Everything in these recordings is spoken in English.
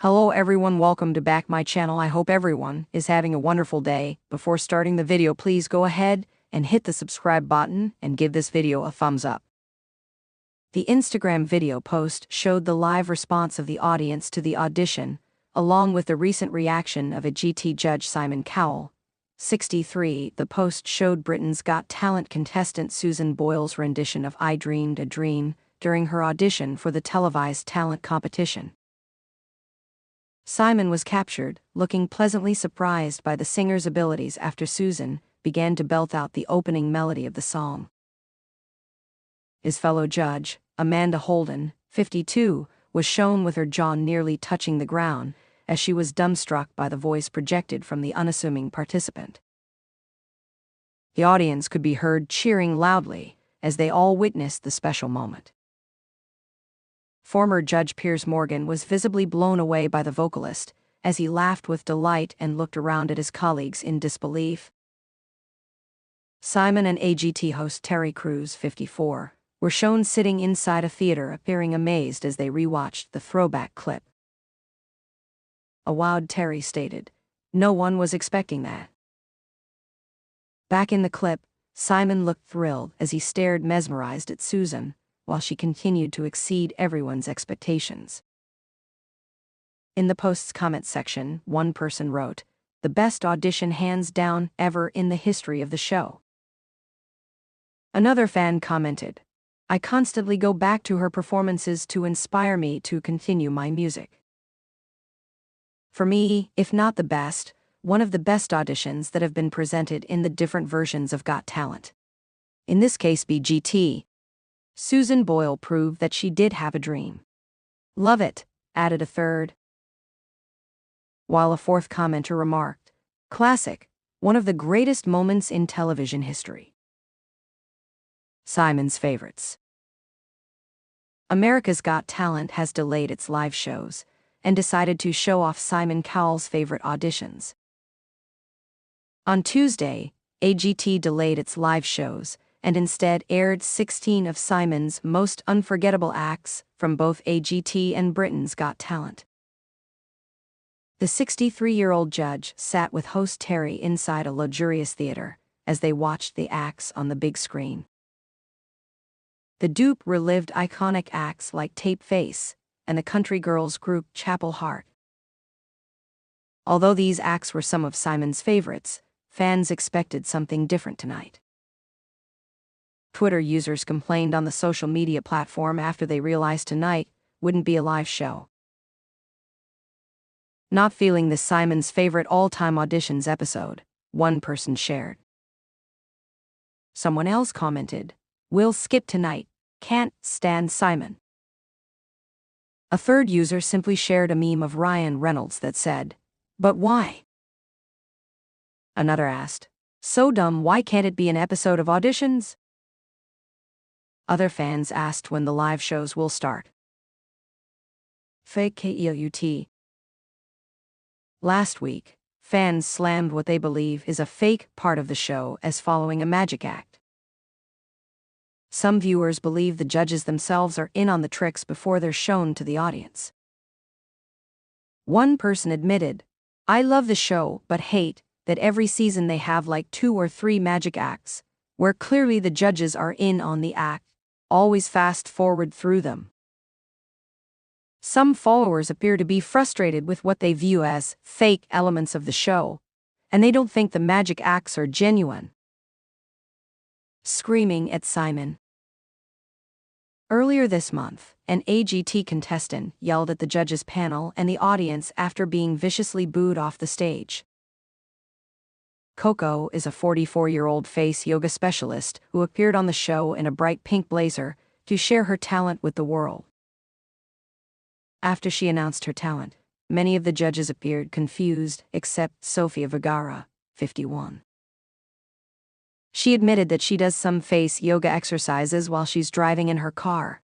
Hello everyone, welcome to back my channel. I hope everyone is having a wonderful day. Before starting the video, please go ahead and hit the subscribe button and give this video a thumbs up. The Instagram video post showed the live response of the audience to the audition, along with the recent reaction of AGT judge Simon Cowell, 63. The post showed Britain's Got Talent contestant Susan Boyle's rendition of I Dreamed a Dream during her audition for the televised talent competition. Simon was captured, looking pleasantly surprised by the singer's abilities after Susan began to belt out the opening melody of the song. His fellow judge, Amanda Holden, 52, was shown with her jaw nearly touching the ground as she was dumbstruck by the voice projected from the unassuming participant. The audience could be heard cheering loudly as they all witnessed the special moment. Former Judge Piers Morgan was visibly blown away by the vocalist as he laughed with delight and looked around at his colleagues in disbelief. Simon and AGT host Terry Crews, 54, were shown sitting inside a theater appearing amazed as they rewatched the throwback clip. A wowed Terry stated, "No one was expecting that." Back in the clip, Simon looked thrilled as he stared mesmerized at Susan, while she continued to exceed everyone's expectations. In the post's comment section, one person wrote, "The best audition hands down ever in the history of the show." Another fan commented, "I constantly go back to her performances to inspire me to continue my music." For me, if not the best, one of the best auditions that have been presented in the different versions of Got Talent. In this case BGT, Susan Boyle proved that she did have a dream. "Love it," added a third. While a fourth commenter remarked, "Classic, one of the greatest moments in television history." Simon's favorites. America's Got Talent has delayed its live shows and decided to show off Simon Cowell's favorite auditions. On Tuesday, AGT delayed its live shows and instead aired 16 of Simon's most unforgettable acts from both AGT and Britain's Got Talent. The 63-year-old judge sat with host Terry inside a luxurious theater as they watched the acts on the big screen. The dupe relived iconic acts like Tape Face and the country girls group Chapel Heart. Although these acts were some of Simon's favorites, fans expected something different tonight. Twitter users complained on the social media platform after they realized tonight wouldn't be a live show. "Not feeling this Simon's favorite all-time auditions episode," one person shared. Someone else commented, "We'll skip tonight, can't stand Simon." A third user simply shared a meme of Ryan Reynolds that said, "But why?" Another asked, "So dumb, why can't it be an episode of Auditions?" Other fans asked when the live shows will start. Fake KEOUT. Last week, fans slammed what they believe is a fake part of the show as following a magic act. Some viewers believe the judges themselves are in on the tricks before they're shown to the audience. One person admitted, "I love the show but hate that every season they have like 2 or 3 magic acts, where clearly the judges are in on the act, always fast forward through them." Some followers appear to be frustrated with what they view as fake elements of the show, and they don't think the magic acts are genuine. Screaming at Simon. Earlier this month, an AGT contestant yelled at the judges' panel and the audience after being viciously booed off the stage. Coco is a 44-year-old face yoga specialist who appeared on the show in a bright pink blazer to share her talent with the world. After she announced her talent, many of the judges appeared confused except Sofia Vergara, 51. She admitted that she does some face yoga exercises while she's driving in her car.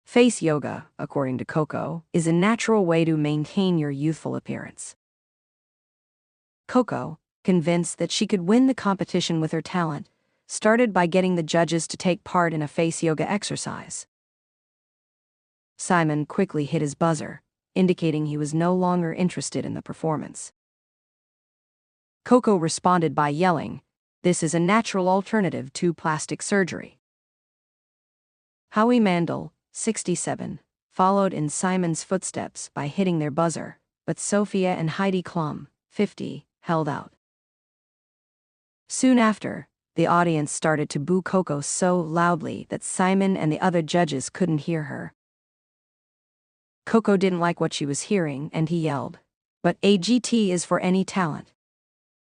Face yoga, according to Coco, is a natural way to maintain your youthful appearance. Coco, convinced that she could win the competition with her talent, started by getting the judges to take part in a face yoga exercise. Simon quickly hit his buzzer, indicating he was no longer interested in the performance. Coco responded by yelling, "This is a natural alternative to plastic surgery." Howie Mandel, 67, followed in Simon's footsteps by hitting their buzzer, but Sophia and Heidi Klum, 50, held out. Soon after, the audience started to boo Coco so loudly that Simon and the other judges couldn't hear her. Coco didn't like what she was hearing and he yelled, "But AGT is for any talent.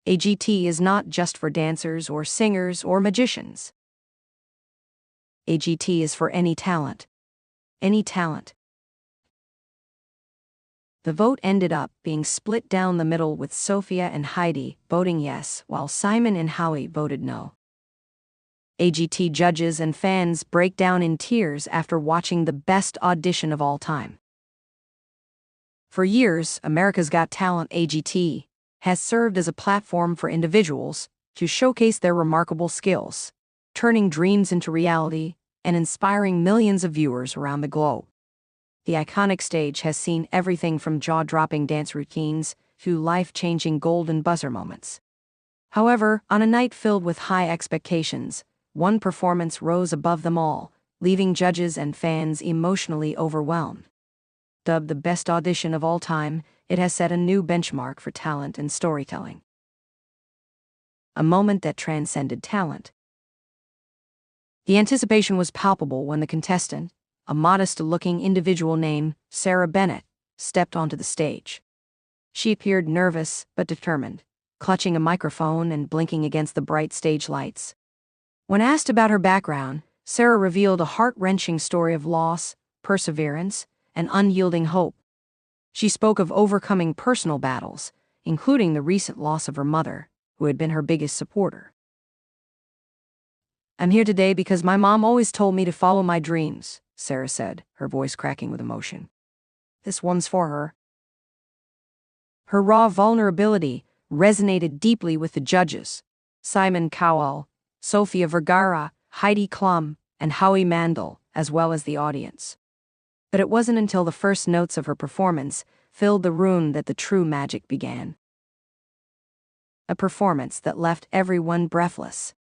AGT is not just for dancers or singers or magicians. AGT is for any talent. Any talent." The vote ended up being split down the middle with Sophia and Heidi voting yes while Simon and Howie voted no. AGT judges and fans break down in tears after watching the best audition of all time. For years, America's Got Talent AGT has served as a platform for individuals to showcase their remarkable skills, turning dreams into reality and inspiring millions of viewers around the globe. The iconic stage has seen everything from jaw-dropping dance routines to life-changing golden buzzer moments. However, on a night filled with high expectations, one performance rose above them all, leaving judges and fans emotionally overwhelmed. Dubbed the best audition of all time, it has set a new benchmark for talent and storytelling. A moment that transcended talent. The anticipation was palpable when the contestant, a modest-looking individual named Sarah Bennett, stepped onto the stage. She appeared nervous but determined, clutching a microphone and blinking against the bright stage lights. When asked about her background, Sarah revealed a heart-wrenching story of loss, perseverance, and unyielding hope. She spoke of overcoming personal battles, including the recent loss of her mother, who had been her biggest supporter. "I'm here today because my mom always told me to follow my dreams," Sarah said, her voice cracking with emotion. "This one's for her." Her raw vulnerability resonated deeply with the judges, Simon Cowell, Sofia Vergara, Heidi Klum, and Howie Mandel, as well as the audience. But it wasn't until the first notes of her performance filled the room that the true magic began. A performance that left everyone breathless.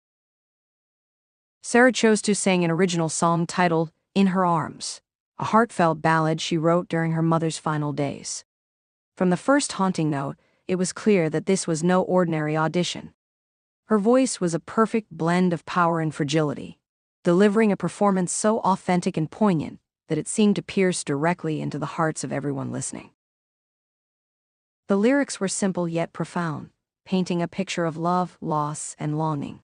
Sarah chose to sing an original song titled "In Her Arms," a heartfelt ballad she wrote during her mother's final days. From the first haunting note, it was clear that this was no ordinary audition. Her voice was a perfect blend of power and fragility, delivering a performance so authentic and poignant that it seemed to pierce directly into the hearts of everyone listening. The lyrics were simple yet profound, painting a picture of love, loss, and longing.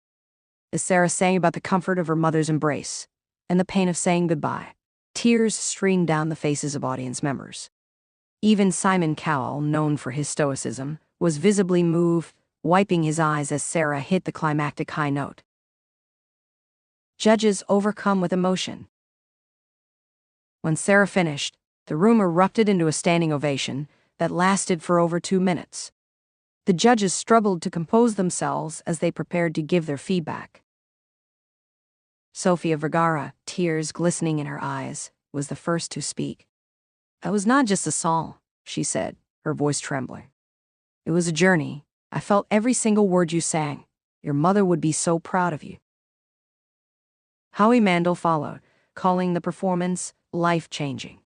As Sarah sang about the comfort of her mother's embrace and the pain of saying goodbye, tears streamed down the faces of audience members. Even Simon Cowell, known for his stoicism, was visibly moved, wiping his eyes as Sarah hit the climactic high note. Judges overcome with emotion. When Sarah finished, the room erupted into a standing ovation that lasted for over 2 minutes. The judges struggled to compose themselves as they prepared to give their feedback. Sofia Vergara, tears glistening in her eyes, was the first to speak. "It was not just a song," she said, her voice trembling. "It was a journey. I felt every single word you sang. Your mother would be so proud of you." Howie Mandel followed, calling the performance life-changing.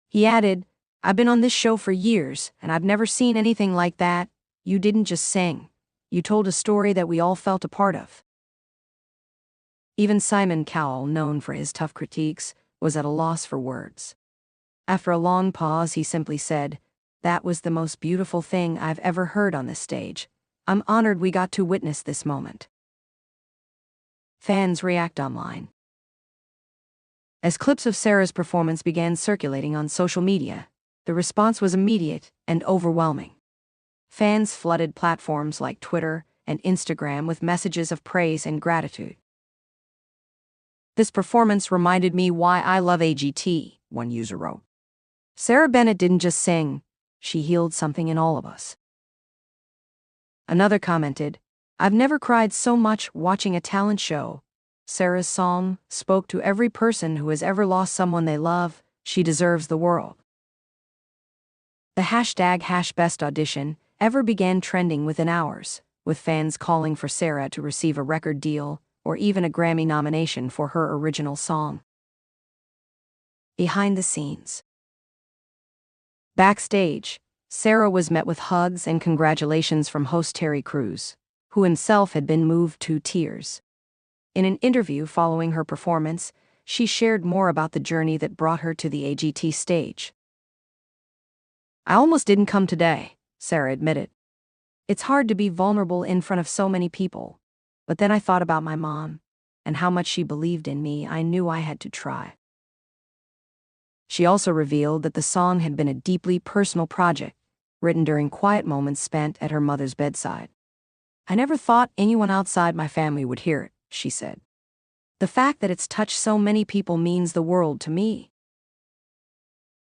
He added, "I've been on this show for years, and I've never seen anything like that. You didn't just sing. You told a story that we all felt a part of." Even Simon Cowell, known for his tough critiques, was at a loss for words. After a long pause, he simply said, "That was the most beautiful thing I've ever heard on this stage. I'm honored we got to witness this moment." Fans react online. As clips of Sarah's performance began circulating on social media, the response was immediate and overwhelming. Fans flooded platforms like Twitter and Instagram with messages of praise and gratitude. "This performance reminded me why I love AGT," one user wrote. "Sarah Bennett didn't just sing, she healed something in all of us." Another commented, "I've never cried so much watching a talent show. Sarah's song spoke to every person who has ever lost someone they love. She deserves the world." The #BestAudition ever began trending within hours, with fans calling for Sarah to receive a record deal or even a Grammy nomination for her original song. Behind the scenes. Backstage, Sarah was met with hugs and congratulations from host Terry Crews, who himself had been moved to tears. In an interview following her performance, she shared more about the journey that brought her to the AGT stage. "I almost didn't come today," Sarah admitted. "It's hard to be vulnerable in front of so many people, but then I thought about my mom and how much she believed in me. I knew I had to try." She also revealed that the song had been a deeply personal project, written during quiet moments spent at her mother's bedside. "I never thought anyone outside my family would hear it," she said. "The fact that it's touched so many people means the world to me."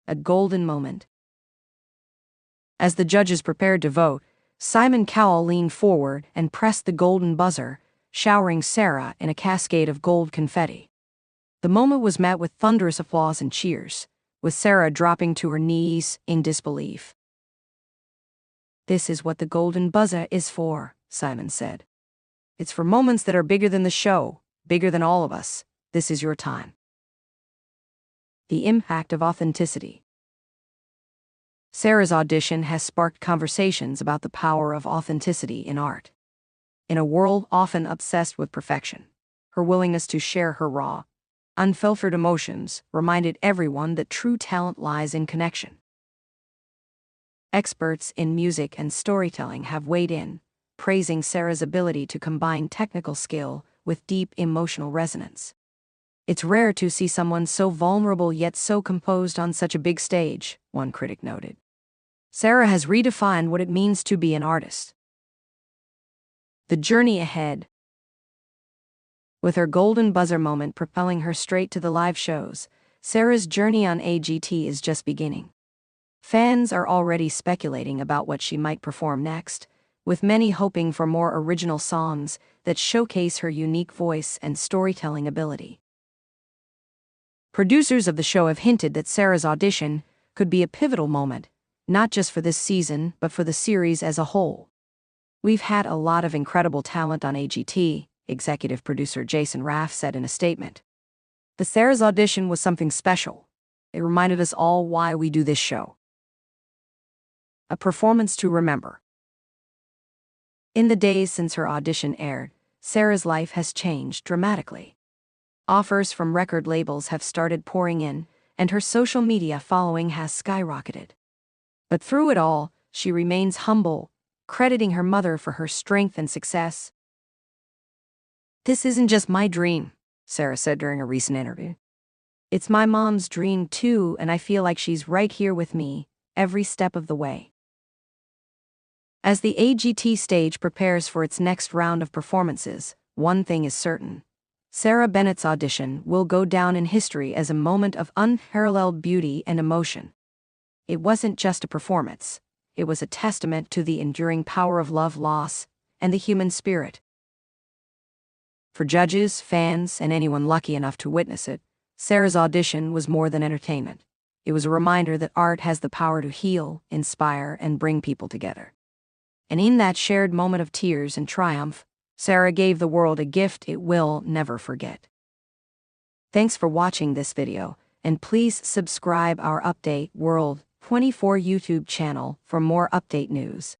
A golden moment. As the judges prepared to vote, Simon Cowell leaned forward and pressed the golden buzzer, showering Sarah in a cascade of gold confetti. The moment was met with thunderous applause and cheers, with Sarah dropping to her knees in disbelief. "This is what the golden buzzer is for," Simon said. "It's for moments that are bigger than the show, bigger than all of us. This is your time." The impact of authenticity. Sarah's audition has sparked conversations about the power of authenticity in art. In a world often obsessed with perfection, her willingness to share her raw, unfiltered emotions reminded everyone that true talent lies in connection. Experts in music and storytelling have weighed in, praising Sarah's ability to combine technical skill with deep emotional resonance. "It's rare to see someone so vulnerable yet so composed on such a big stage," one critic noted. "Sarah has redefined what it means to be an artist." The journey ahead. With her golden buzzer moment propelling her straight to the live shows, Sarah's journey on AGT is just beginning. Fans are already speculating about what she might perform next, with many hoping for more original songs that showcase her unique voice and storytelling ability. Producers of the show have hinted that Sarah's audition could be a pivotal moment, not just for this season, but for the series as a whole. "We've had a lot of incredible talent on AGT," executive producer Jason Raff said in a statement. "The Sarah's audition was something special. It reminded us all why we do this show." A performance to remember. In the days since her audition aired, Sarah's life has changed dramatically. Offers from record labels have started pouring in, and her social media following has skyrocketed. But through it all, she remains humble, crediting her mother for her strength and success. "This isn't just my dream," Sarah said during a recent interview. "It's my mom's dream too, and I feel like she's right here with me, every step of the way." As the AGT stage prepares for its next round of performances, one thing is certain. Sarah Bennett's audition will go down in history as a moment of unparalleled beauty and emotion. It wasn't just a performance, it was a testament to the enduring power of love, loss, and the human spirit. For judges, fans, and anyone lucky enough to witness it, Sarah's audition was more than entertainment. It was a reminder that art has the power to heal, inspire, and bring people together. And in that shared moment of tears and triumph, Sarah gave the world a gift it will never forget. Thanks for watching this video, and please subscribe our Update World 24 YouTube channel for more update news.